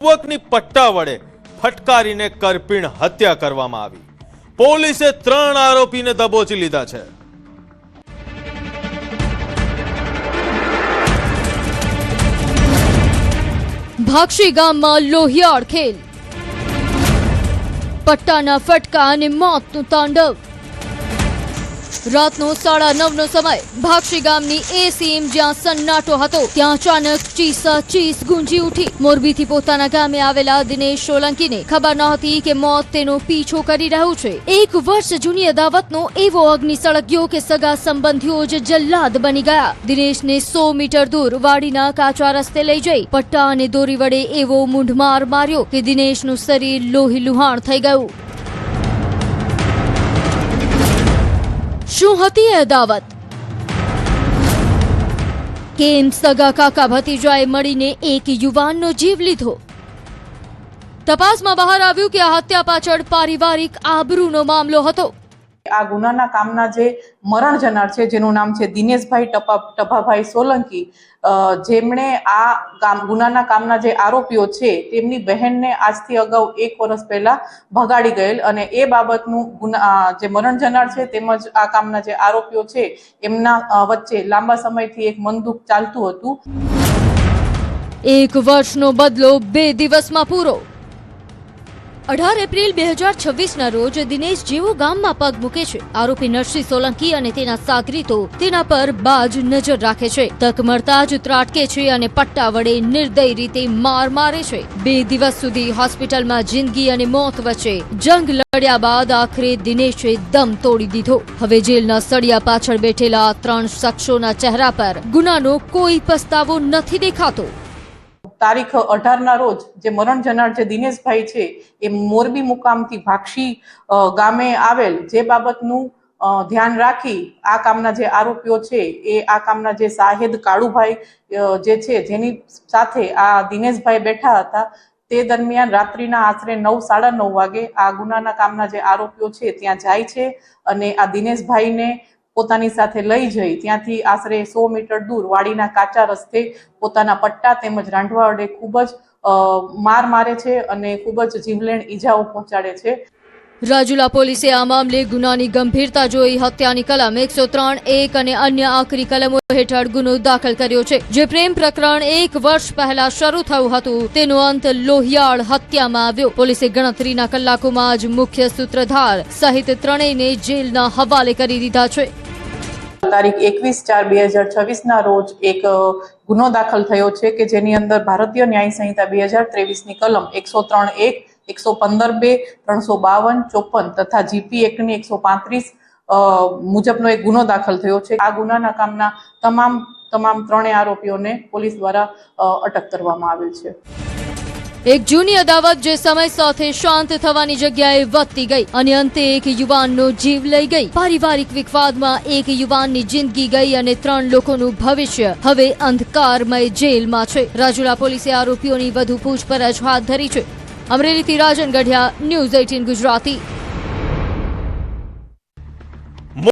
યુવકની પટ્ટા વડે ફટકારીને કરપીણ હત્યા કરવામાં આવી। પોલીસે 3 આરોપીને દબોચી લીધા છે। ભાક્ષી ગામમાં લોહિયાળ ખેલ, પટ્ટાના ફટકા અને મોતનું તાંડવ। રાતનો 9:30નો સમય, ભાક્ષી ગામની એ સીમ જ્યાં સન્નાટો હતો ત્યાં અચાનક ચીસ ગુંજી ઉઠી। મોરબીથી પોતાના ગામે આવેલા દિનેશ સોલંકીને ખબર નહોતી કે મોત તેનો પીછો કરી રહ્યું છે। 1 વર્ષ જૂની અદાવતનો એવો અગ્નિ સળગ્યો કે સગા સંબંધીઓ જ જલ્લાદ બની ગયા। દિનેશને 100 મીટર દૂર વાડીના કાચા રસ્તે લઈ જઈ પટ્ટા અને દોરી વડે એવો મૂંઢમાર માર્યો કે દિનેશનું શરીર લોહી લુહાણ થઈ ગયું। શું હતી એ અદાવત? કેમ સગા કાકા ભતીજાએ મળીને એક યુવાનનો જીવ લીધો? તપાસમાં બહાર આવ્યું કે આ હત્યા પાછળ પારિવારિક આબરૂનો મામલો હતો। આ ગુનાના કામના જે મરણ જનાર છે, જેનું નામ છે દિનેશભાઈ ટપાભાઈ સોલંકી, જેમણે આ ગુનાના કામના જે આરોપીઓ છે તેમની બહેનને આજથી અગાઉ 1 વર્ષ પહેલા ભગાડી ગયેલ અને એ બાબતનું જે મરણ જનાર છે તેમજ આ કામના જે આરોપીઓ છે એમના વચ્ચે લાંબા સમયથી એક મનદુખ ચાલતું હતું। 1 વર્ષનો બદલો 2 દિવસમાં પૂરો। 18 એપ્રિલ 2026ના રોજ દિનેશ જેવો ગામમાં પગ મૂકે છે, આરોપી નરસિંહ સોલંકી અને તેના સાગરીતો તેના પર બાજ નજર રાખે છે। તક મળતા જ ત્રાટકે છે અને પટ્ટા વડે નિર્દય રીતે માર મારે છે। 2 દિવસ સુધી હોસ્પિટલમાં જિંદગી અને મોત વચ્ચે જંગ લડ્યા બાદ આખરે દિનેશે દમ તોડી દીધો। હવે જેલના સળિયા પાછળ બેઠેલા 3 શખ્સોના ચહેરા પર ગુનાનો કોઈ પસ્તાવો નથી દેખાતો। તારીખ 18ના રોજ જે મરણ જનાર જે દિનેશભાઈ છે એ મોરબી મુકામથી ભાક્ષી ગામે આવેલ જે બાબતનું ધ્યાન રાખી આ કામના જે આરોપીઓ છે એ આ કામના જે સાહેદ કાળુભાઈ જે છે જેની સાથે આ દિનેશભાઈ બેઠા હતા તે દરમિયાન રાત્રિના આશરે 9:30 વાગે આ ગુનાના કામના જે આરોપીઓ છે ત્યાં જાય છે અને આ દિનેશભાઈને પોતાની સાથે લઈ જઈ ત્યાંથી આશરે 100 મીટર દૂર વાડીના કાચા રસ્તે પોતાના પટ્ટા તેમજ રાંધવા વડે ખૂબ જ માર મારે છે અને ખૂબ જ જીવલેણ ઈજાઓ પહોંચાડે છે। રાજુલા પોલીસે આ મામલે ગુનાની ગંભીરતા જોઈ હત્યાની કલમ 103(1) અને અન્ય આકરી કલમો હેઠળ ગુનો દાખલ કર્યો છે। જે પ્રેમ પ્રકરણ 1 વર્ષ પહેલા શરૂ થયું હતું તેનો અંત લોહિયાળ હત્યામાં આવ્યો। પોલીસે ગણતરીના કલાકોમાં જ મુખ્ય સૂત્રધાર સહિત ત્રણેયને જેલના હવાલે કરી દીધા છે। તારીખ 21/4/2026ના રોજ એક ગુનો દાખલ થયો છે કે જેની અંદર ભારતીય ન્યાય સંહિતા 2023ની કલમ 103(1), 115(2), 352, 54 તથા જીપી એક્ટની 135 મુજબનો એક ગુનો દાખલ થયો છે। આ ગુનાના કામના તમામ 3 આરોપીઓને પોલીસ દ્વારા અટક કરવામાં આવેલ છે। એક જૂની અદાવત જે સમય સાથે શાંત થવાની જગ્યાએ વધતી ગઈ અને અંતે એક યુવાનનો જીવ લઈ ગઈ। પારિવારિક વિવાદમાં એક યુવાનની જિંદગી ગઈ અને 3 લોકોનું ભવિષ્ય હવે અંધકારમય જેલમાં છે। રાજુલા પોલીસે આરોપીઓની વધુ પૂછપરછ હાથ ધરી છે। અમરેલીથી રાજન ગઢિયા, ન્યૂઝ 18 ગુજરાતી।